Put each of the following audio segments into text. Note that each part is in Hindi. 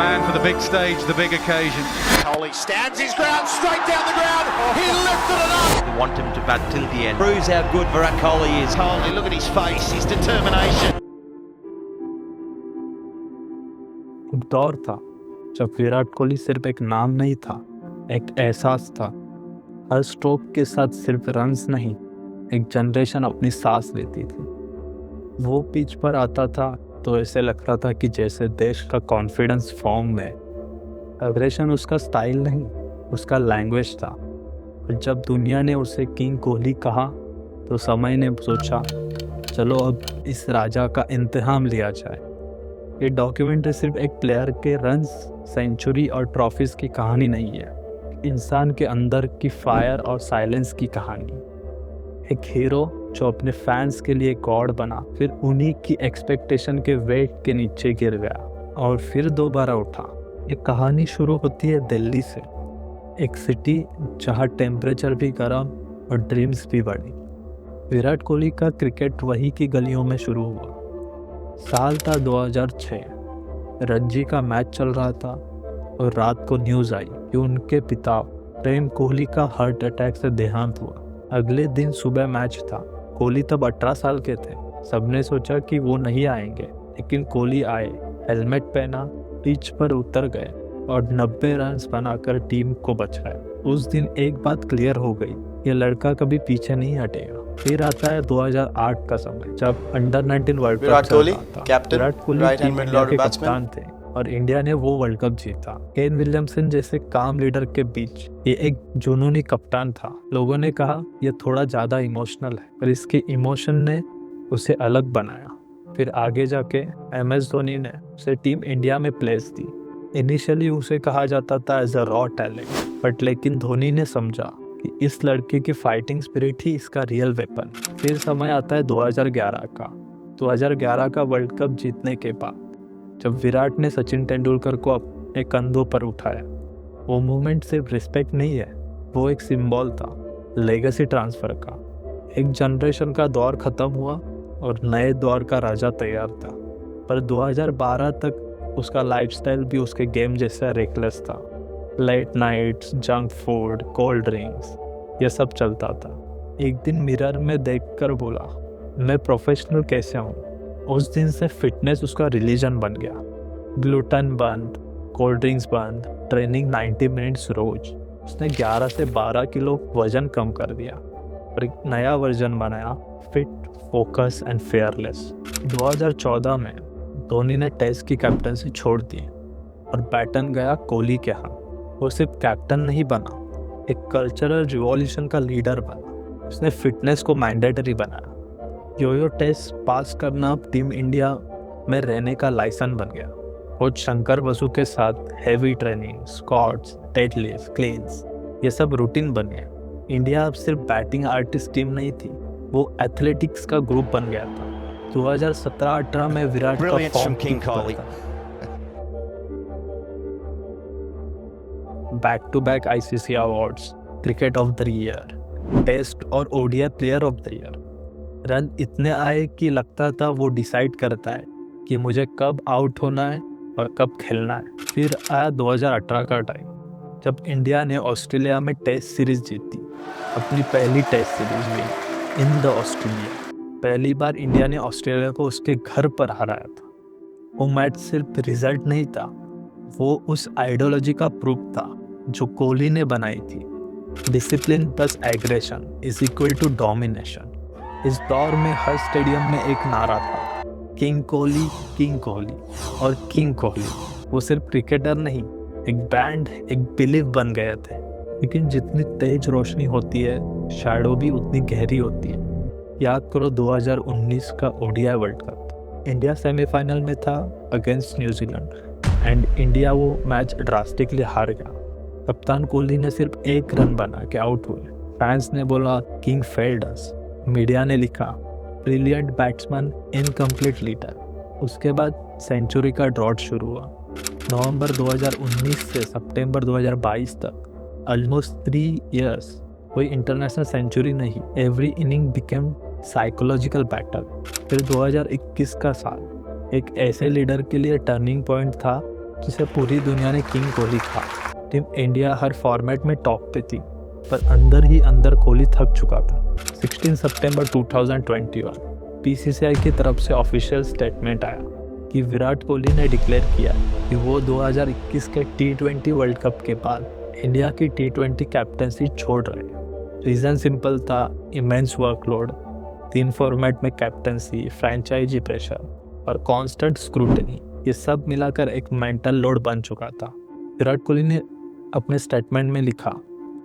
Man for the big stage, the big occasion. Kohli stands his ground, straight down the ground. He lifted it up. We want him to bat till the end. Proves how good Virat Kohli is. Kohli, look at his face, his determination. एक दौर था जब विराट कोहली सिर्फ एक नाम नहीं था, एक एहसास था। हर स्ट्रोक के साथ सिर्फ रन्स नहीं, एक जनरेशन अपनी सांस लेती थी। वो पिच पर आता था तो ऐसे लगता था कि जैसे देश का कॉन्फिडेंस फॉर्म में। एग्रेशन उसका स्टाइल नहीं, उसका लैंग्वेज था। और जब दुनिया ने उसे किंग कोहली कहा तो समय ने सोचा चलो अब इस राजा का इम्तिहान लिया जाए। ये डॉक्यूमेंट्री सिर्फ एक प्लेयर के रन्स, सेंचुरी और ट्रॉफीज की कहानी नहीं है, इंसान के अंदर की फायर और साइलेंस की कहानी। एक हीरो जो अपने फैंस के लिए गॉड बना, फिर उन्हीं की एक्सपेक्टेशन के वेट के नीचे गिर गया और फिर दोबारा उठा। ये कहानी शुरू होती है दिल्ली से, एक सिटी जहाँ टेम्परेचर भी गर्म और ड्रीम्स भी बड़ी। विराट कोहली का क्रिकेट वही की गलियों में शुरू हुआ। साल था 2006, रणजी का मैच चल रहा था और रात को न्यूज़ आई कि उनके पिता प्रेम कोहली का हार्ट अटैक से देहांत हुआ। अगले दिन सुबह मैच था। कोहली तब 18 साल के थे। सबने सोचा कि वो नहीं आएंगे, लेकिन कोहली आए, हेलमेट पहना, पिच पर उतर गए और 90 रन बनाकर टीम को बचाया। उस दिन एक बात क्लियर हो गई, ये लड़का कभी पीछे नहीं हटेगा। फिर आता है 2008 का समय, जब under 19 world cup Virat Kohli team India के कप्तान थे और इंडिया ने वो वर्ल्ड कप जीता। केन विलियमसन जैसे काम लीडर के बीच ये एक जुनूनी कप्तान था। लोगों ने कहा ये थोड़ा ज़्यादा इमोशनल है, पर इसके इमोशन ने उसे अलग बनाया। फिर आगे जाके MS धोनी ने उसे टीम इंडिया में प्लेस दी। इनिशियली उसे कहा जाता था as a raw talent, but लेकिन धोनी ने समझा कि इस लड़के की फाइटिंग स्पिरिट ही इसका रियल वेपन। फिर समय आता है 2011 का। 2011 का वर्ल्ड कप जीतने के बाद जब विराट ने सचिन तेंदुलकर को अपने कंधों पर उठाया, वो मूवमेंट सिर्फ रिस्पेक्ट नहीं है, वो एक सिंबल था लेगेसी ट्रांसफ़र का। एक जनरेशन का दौर ख़त्म हुआ और नए दौर का राजा तैयार था। पर 2012 तक उसका लाइफस्टाइल भी उसके गेम जैसा रेकलेस था। Late nights, junk food, cold drinks, ये सब चलता था। एक दिन मिरर में देखकर बोला, मैं प्रोफेशनल कैसे हूँ। उस दिन से फिटनेस उसका रिलीजन बन गया। ग्लूटेन बंद, कोल्ड ड्रिंक्स बंद, ट्रेनिंग 90 मिनट्स रोज। उसने 11 से 12 किलो वजन कम कर दिया और एक नया वर्जन बनाया, फिट, फोकस एंड फेयरलेस। 2014 में धोनी ने टेस्ट की कैप्टनसी छोड़ दी और बैटन गया कोहली के हाथ। वो सिर्फ कैप्टन नहीं बना, एक कल्चरल रिवॉल्यूशन का लीडर बना। उसने फिटनेस को मैंडेटरी बनाया। यो टेस्ट पास करना टीम इंडिया में रहने का लाइसेंस बन गया। कोच शंकर बसु के साथ हेवी ट्रेनिंग, स्क्वाट्स, डेडलिफ्ट, क्लींस, ये सब रूटीन बन गया। इंडिया अब सिर्फ बैटिंग आर्टिस्ट टीम नहीं थी, वो एथलेटिक्स का ग्रुप बन गया था। 2017-18 में विराट का form king Kohli, back to back ICC awards, cricket of the year, test और ODI player of the year. Run इतने आए कि लगता था वो डिसाइड करता है कि मुझे कब आउट होना है और कब खेलना है। फिर आया 2018 का टाइम, जब इंडिया ने ऑस्ट्रेलिया में टेस्ट सीरीज जीती, अपनी पहली टेस्ट सीरीज में इन द ऑस्ट्रेलिया। पहली बार इंडिया ने ऑस्ट्रेलिया को उसके घर पर हराया था। वो मैच सिर्फ रिजल्ट नहीं था, वो उस आइडियोलॉजी का प्रूफ था जो कोहली ने बनाई थी। Discipline plus aggression is equal to domination. इस दौर में हर स्टेडियम में एक नारा था, किंग कोहली, किंग कोहली और किंग कोहली। वो सिर्फ क्रिकेटर नहीं, एक बैंड, एक बिलीफ बन गए थे। लेकिन जितनी तेज रोशनी होती है, शैडो भी उतनी गहरी होती है। याद करो 2019 का ODI world cup. India semifinal में था अगेंस्ट न्यूजीलैंड एंड इंडिया वो मैच ड्रास्टिकली हार गया। कप्तान कोहली ने सिर्फ एक रन बना के आउट हुए। फैंस ने बोला किंग फेल्ड अस। मीडिया ने लिखा ब्रिलियंट बैट्समैन, इनकम्प्लीट लीडर। उसके बाद सेंचुरी का ड्रॉट शुरू हुआ। नवंबर 2019 से सितंबर 2022 तक ऑलमोस्ट 3 इयर्स कोई इंटरनेशनल सेंचुरी नहीं। Every inning became psychological battle. फिर 2021 का साल एक ऐसे लीडर के लिए टर्निंग पॉइंट था जिसे पूरी दुनिया ने किंग कोहली कहा। टीम इंडिया हर फॉर्मेट में टॉप पे थी, पर अंदर ही अंदर कोहली थक चुका था। 16 सितंबर 2021 बीसीसीआई की तरफ से ऑफिशियल स्टेटमेंट आया कि विराट कोहली ने डिक्लेयर किया कि वो 2021 के T20 वर्ल्ड कप के बाद इंडिया की T20 कैप्टनसी छोड़ रहे हैं। रीज़न सिंपल था, इमेंस वर्कलोड, 3 फॉर्मेट में कैप्टनसी, फ्रेंचाइजी प्रेशर और कांस्टेंट स्क्रूटनी, ये सब मिलाकर एक मेंटल लोड बन चुका था। विराट कोहली ने अपने स्टेटमेंट में लिखा,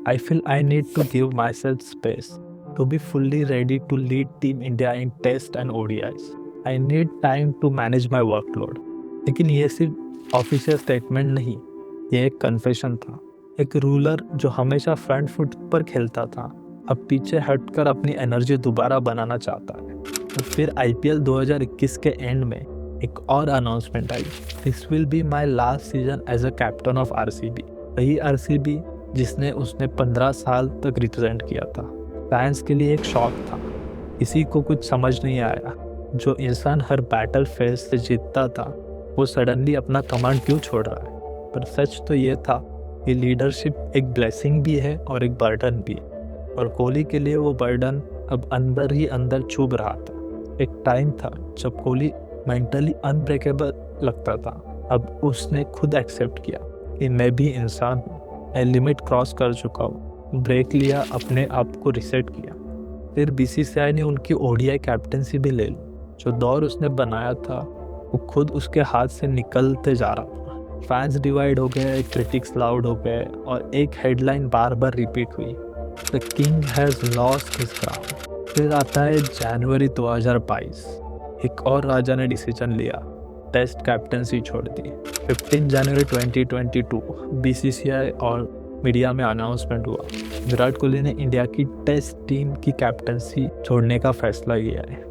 I feel I need to give myself space to be fully ready to lead team India in test and ODIs। I need time to manage my workload. लेकिन ये सिर्फ ऑफिशियल स्टेटमेंट नहीं, ये एक कन्फेशन था। एक रूलर जो हमेशा फ्रंट फुट पर खेलता था, अब पीछे हटकर अपनी एनर्जी दोबारा बनाना चाहता है। और फिर IPL 2021 के एंड में एक और अनाउंसमेंट आई, this will be my last season as a captain of RCB। वही RCB जिसने उसने 15 साल तक रिप्रेजेंट किया था। फैंस के लिए एक शॉक था, किसी को कुछ समझ नहीं आया। जो इंसान हर बैटल फेज से जीतता था, वो सडनली अपना कमांड क्यों छोड़ रहा है। पर सच तो ये था कि लीडरशिप एक ब्लेसिंग भी है और एक बर्डन भी, और कोहली के लिए वो बर्डन अब अंदर ही अंदर चुभ रहा था। एक टाइम था जब कोहली मेंटली अनब्रेकेबल लगता था, अब उसने खुद एक्सेप्ट किया कि मैं भी इंसान हूँ, मैं लिमिट क्रॉस कर चुका हूँ। ब्रेक लिया, अपने आप को रिसेट किया। फिर BCCI ने उनकी ODI कैप्टनसी भी ले ली। जो दौर उसने बनाया था वो खुद उसके हाथ से निकलते जा रहा था। फैंस डिवाइड हो गए, क्रिटिक्स लाउड हो गए और एक हेडलाइन बार बार रिपीट हुई, the king has lost his crown. फिर आता है जनवरी 2022, एक और राजा ने डिसीजन लिया, टेस्ट कैप्टनसी छोड़ दी। 15 जनवरी 2022 BCCI और मीडिया में अनाउंसमेंट हुआ, विराट कोहली ने इंडिया की टेस्ट टीम की कैप्टनसी छोड़ने का फैसला किया है।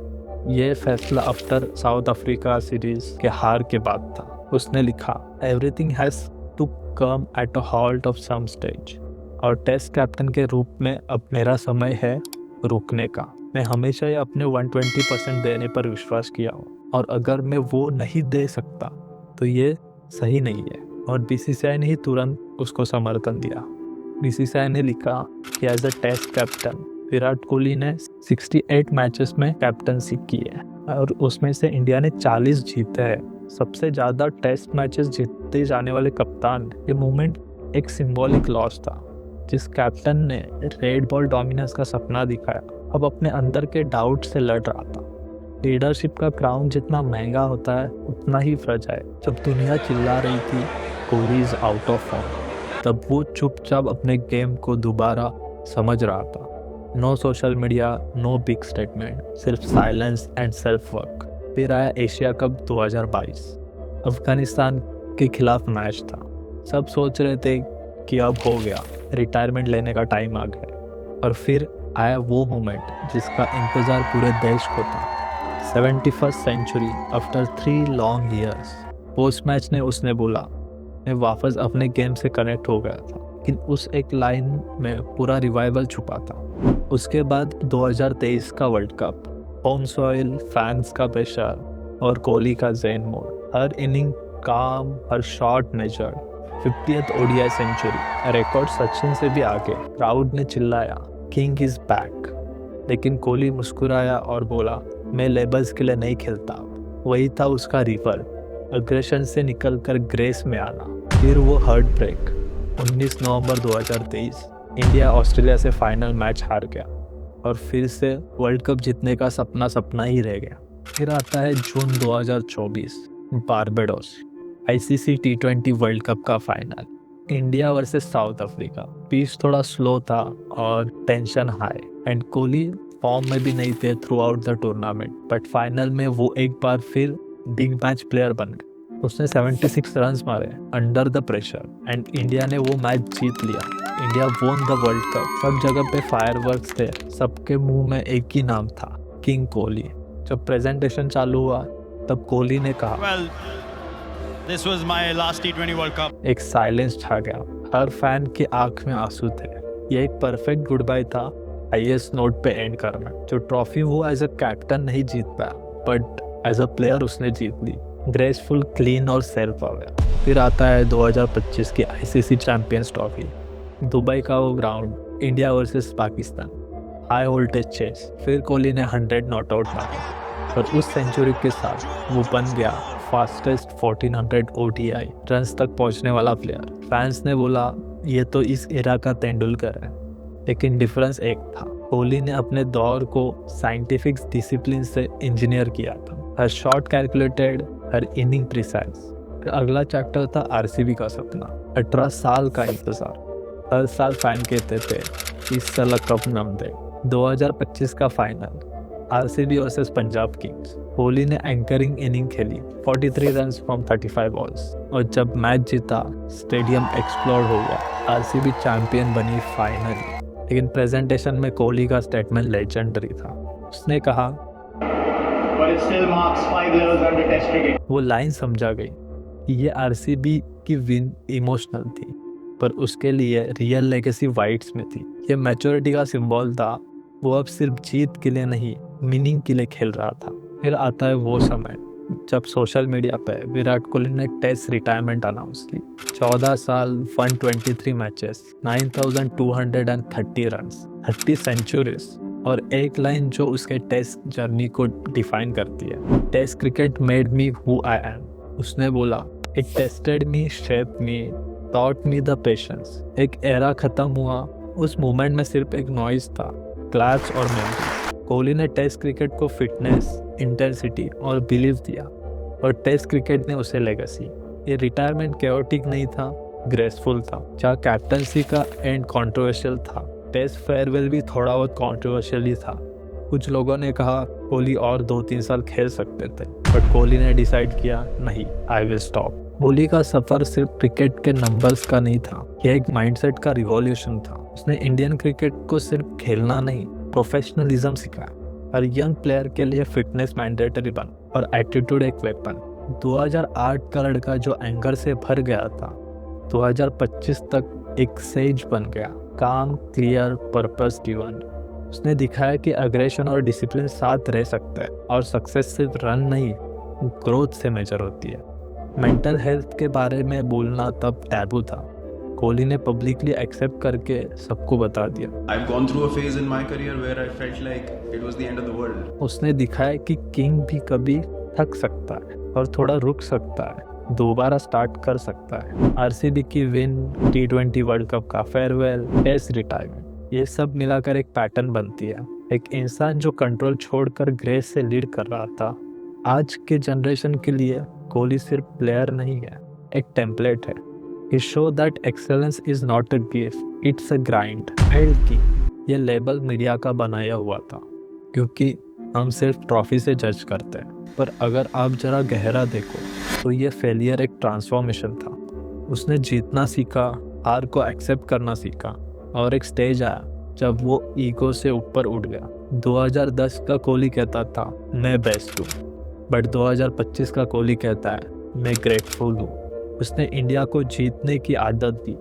ये फैसला आफ्टर साउथ अफ्रीका सीरीज के हार के बाद था। उसने लिखा, everything has to come at a halt of some stage, और टेस्ट कैप्टन के रूप में अब मेरा समय है रुकने का। मैं हमेशा ही अपने 120% देने पर विश्वास किया हूँ, और अगर मैं वो नहीं दे सकता तो ये सही नहीं है। और BCCI ने ही तुरंत उसको समर्थन दिया। BCCI ने लिखा कि as a test captain Virat Kohli ने 68 मैचेस में कैप्टनसी की है, और उसमें से इंडिया ने 40 जीते हैं। सबसे ज़्यादा टेस्ट मैचेस जीते जाने वाले कप्तान। ये मूवमेंट एक सिंबॉलिक लॉस था। जिस कैप्टन ने रेड बॉल डोमिनेंस का सपना दिखाया, अब अपने अंदर के डाउट से लड़ रहा था। लीडरशिप का क्राउन जितना महंगा होता है उतना ही फ्रेजाइल। जब दुनिया चिल्ला रही थी Kohli is out of form, तब वो चुपचाप अपने गेम को दोबारा समझ रहा था। No social media, no big statement, सिर्फ साइलेंस एंड सेल्फ वर्क। फिर आया एशिया कप 2022, अफगानिस्तान के खिलाफ मैच था। सब सोच रहे थे कि अब हो गया, रिटायरमेंट लेने का टाइम आ गया। और फिर आया वो मोमेंट जिसका इंतज़ार पूरे देश को था। 71st century after 3 long years. Post match ने उसने बोला, मैं वापस अपने गेम से कनेक्ट हो गया था, लेकिन उस एक लाइन में पूरा रिवाइवल छुपा था। उसके बाद 2023 का world cup, home soil, fans का प्रेशर और कोहली का ज़ेन मोड। हर इनिंग काम, हर shot measured. 50th ODI century, record Sachin से भी आगे। क्राउड ने चिल्लाया, किंग इज बैक। लेकिन कोहली मुस्कुराया और बोला, मैं लेबल्स के लिए नहीं खेलता। वही था उसका रिवर्ब, अग्रेशन से निकलकर ग्रेस में आना। फिर वो हार्ट ब्रेक, 19 नवंबर 2023, इंडिया ऑस्ट्रेलिया से फाइनल मैच हार गया और फिर से वर्ल्ड कप जीतने का सपना ही रह गया। फिर आता है June 2024, Barbados, ICC T20 world cup का final, India versus south Africa. Pitch थोड़ा स्लो था और tension high, and Kohli form में भी नहीं थे throughout the tournament, but final में वो एक बार फिर बिग मैच प्लेयर बन गए। उसने 76 रन्स मारे under the pressure, and India ने वो मैच जीत लिया। India won the world cup. सब जगह पे फायरवर्क्स थे, सबके मुंह में एक ही नाम था, किंग कोहली। जब प्रेजेंटेशन चालू हुआ तब कोहली ने कहा, This was my last T20 World Cup. एक साइलेंस छा गया। हर फैन की आंख में आंसू थे। ये एक परफेक्ट गुड बाय था, हाईएस्ट नोट पे एंड करना। जो ट्रॉफी वो एज अ कैप्टन नहीं जीत पाया, बट एज अ प्लेयर उसने जीत ली। ग्रेसफुल, क्लीन और सेल्फ अवेयर। फिर आता है 2025 की आईसीसी चैंपियंस ट्रॉफी, दुबई का वो ground, India versus Pakistan, high voltage chase. फिर कोहली ने 100 नॉट आउट मारे और उस सेंचुरी के साथ वो बन गया फास्टेस्ट 1400 ODI रन्स तक पहुंचने वाला प्लेयर। फैंस ने बोला ये तो इस एरा का तेंदुलकर है, लेकिन डिफरेंस एक था, कोहली ने अपने दौर को साइंटिफिक डिसिप्लिन से इंजीनियर किया था। हर शॉट कैलकुलेटेड, हर इनिंग प्रिसाइज। अगला चैप्टर था आरसीबी का सपना, 18 साल का इंतजार। हर साल फैन कहते थे इस साल कप नम दे। 2025 का final, RCB versus Punjab Kings. Kohli ने एंकरिंग इनिंग खेली, 43 रन्स फ्रॉम 35 बॉल्स, और जब मैच जीता स्टेडियम एक्सप्लोड हो गया। आरसीबी चैंपियन बनी फाइनली। लेकिन प्रेजेंटेशन में कोहली का स्टेटमेंट लेजेंडरी था। उसने कहा वो लाइन समझा गई कि ये आरसीबी की विन इमोशनल थी, पर उसके लिए रियल लेगेसी वाइट्स में थी। ये मैच्योरिटी का सिंबल था। वो अब सिर्फ जीत के लिए नहीं, मीनिंग के लिए खेल रहा था। फिर आता है वो समय जब सोशल मीडिया पे विराट कोहली ने टेस्ट रिटायरमेंट अनाउंस की। 14 साल, 123 मैचेस, 9230 रन्स, 30 सेंचुरीज और एक लाइन जो उसके टेस्ट जर्नी को डिफाइन करती है, test cricket made me who I am. उसने बोला it tested me, shape me, taught me the patience. एक एरा खत्म हुआ, उस मोमेंट में सिर्फ एक नॉइज था, क्लैप्स और मेमोरी। कोहली ने टेस्ट क्रिकेट को फिटनेस, इंटेंसिटी और बिलीव दिया, और टेस्ट क्रिकेट ने उसे लेगेसी। ये रिटायरमेंट कैओटिक नहीं था, ग्रेसफुल था। जहाँ कैप्टनसी का एंड कंट्रोवर्शियल था, टेस्ट फेयरवेल भी थोड़ा बहुत कंट्रोवर्शियल ही था। कुछ लोगों ने कहा कोहली और 2-3 साल खेल सकते थे, बट कोहली ने डिसाइड किया नहीं, आई विल स्टॉप। कोहली का सफर सिर्फ क्रिकेट के नंबर्स का नहीं था, यह एक माइंडसेट का रिवॉल्यूशन था। उसने इंडियन क्रिकेट को सिर्फ खेलना नहीं, प्रोफेशनलिज्म सिखाया। हर यंग प्लेयर के लिए फिटनेस मैंडेटरी बन और एटीट्यूड एक वेपन। 2008 का लड़का जो एंगर से भर गया था, 2025 तक एक सेज बन गया, काम, क्लियर, पर्पस गिवन। उसने दिखाया कि एग्रेशन और डिसिप्लिन साथ रह सकता है, और सक्सेस सिर्फ रन नहीं, ग्रोथ से मेजर होती है। मेंटल हेल्थ के बारे में बोलना तब टैबू था, कोहली ने पब्लिकली एक्सेप्ट करके सबको बता दिया। I've gone through a phase in my career where I felt like it was the end of the world. उसने दिखाया कि किंग भी कभी थक सकता है और थोड़ा रुक सकता है, दोबारा स्टार्ट कर सकता है। आरसीबी की विन, T20 वर्ल्ड कप का फेयरवेल, टेस्ट रिटायरमेंट, ये सब मिलाकर एक पैटर्न बनती है। एक इंसान जो कंट्रोल छोड़कर ग्रेस से लीड कर रहा था। आज के जनरेशन के लिए कोहली सिर्फ प्लेयर नहीं है, एक टेम्पलेट है। He showed that excellence is not a gift, it's a grind. की ये लेबल मीडिया का बनाया हुआ था, क्योंकि हम सिर्फ ट्रॉफी से जज करते हैं, पर अगर आप जरा गहरा देखो तो ये फेलियर एक ट्रांसफॉर्मेशन था। उसने जीतना सीखा, हार को एक्सेप्ट करना सीखा, और एक स्टेज आया जब वो ईगो से ऊपर उठ गया। 2010 का कोहली कहता था मैं बेस्ट हूँ, बट 2025 का कोहली कहता है मैं ग्रेटफुल हूँ। उसने इंडिया को जीतने की आदत दी,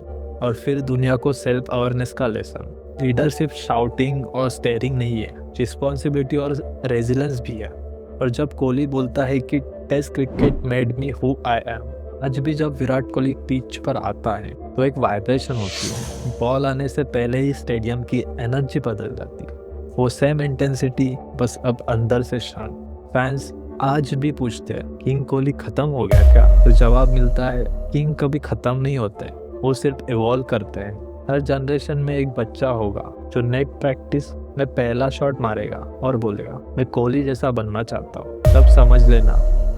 और फिर दुनिया को सेल्फ अवेयरनेस का लेसन। लीडरशिप शाउटिंग और स्टेयरिंग नहीं है, रिस्पॉन्सिबिलिटी और रेजिलेंस भी है। और जब कोहली बोलता है कि test cricket made me who I am, आज भी जब विराट कोहली पिच पर आता है तो एक वाइब्रेशन होती है। बॉल आने से पहले ही स्टेडियम की एनर्जी बदल जाती है। वो सेम इंटेंसिटी, बस अब अंदर से शांत। फैंस आज भी पूछते हैं किंग कोहली खत्म हो गया क्या, तो जवाब मिलता है किंग कभी खत्म नहीं होते, वो सिर्फ इवॉल्व करते हैं। हर जनरेशन में एक बच्चा होगा जो नेट प्रैक्टिस में पहला शॉट मारेगा और बोलेगा मैं कोहली जैसा बनना चाहता हूँ। तब समझ लेना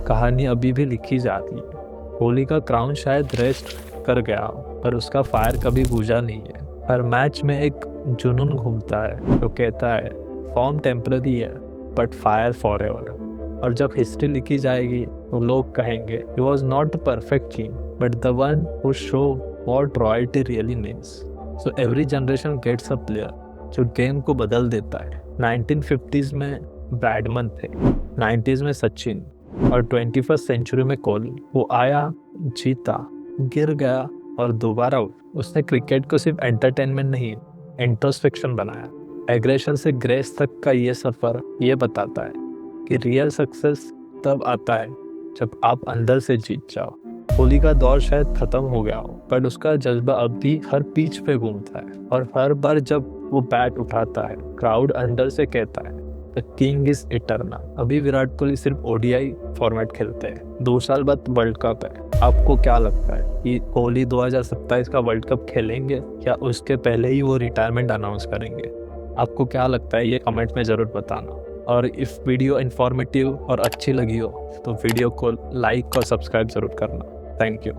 कहानी अभी भी लिखी जा रही है। कोहली का क्राउन शायद रेस्ट कर गया, पर उसका फायर कभी बुझा नहीं है। हर मैच में एक जुनून घूमता है जो कहता है फॉर्म टेम्पररी है बट फायर फॉरएवर। और जब हिस्ट्री लिखी जाएगी तो लोग कहेंगे he was not a perfect king but the one who show what royalty really means. So every generation gets a player जो गेम को बदल देता है। 1950s में ब्रैडमन थे, 90s में सचिन, और 21st सेंचुरी में कोहली। वो आया, जीता, गिर गया और दोबारा उठा। उसने क्रिकेट को सिर्फ एंटरटेनमेंट नहीं, इंट्रोस्पेक्शन बनाया। एग्रेशन से ग्रेस तक का ये सफ़र ये बताता है कि रियल सक्सेस तब आता है जब आप अंदर से जीत जाओ। कोहली का दौर शायद खत्म हो गया हो, पर उसका जज्बा अब भी हर पिच पे घूमता है और हर बार जब वो बैट उठाता है क्राउड अंदर से कहता है द किंग इज इटर्नल। अभी विराट कोहली सिर्फ ओडीआई फॉर्मेट खेलते हैं, 2 साल बाद वर्ल्ड कप है। आपको क्या लगता है कि कोहली 2027 का वर्ल्ड कप खेलेंगे या उसके पहले ही वो रिटायरमेंट अनाउंस करेंगे? आपको क्या लगता है ये कमेंट में ज़रूर बताना। और इफ़ वीडियो इन्फॉर्मेटिव और अच्छी लगी हो तो वीडियो को लाइक और सब्सक्राइब ज़रूर करना। Thank you.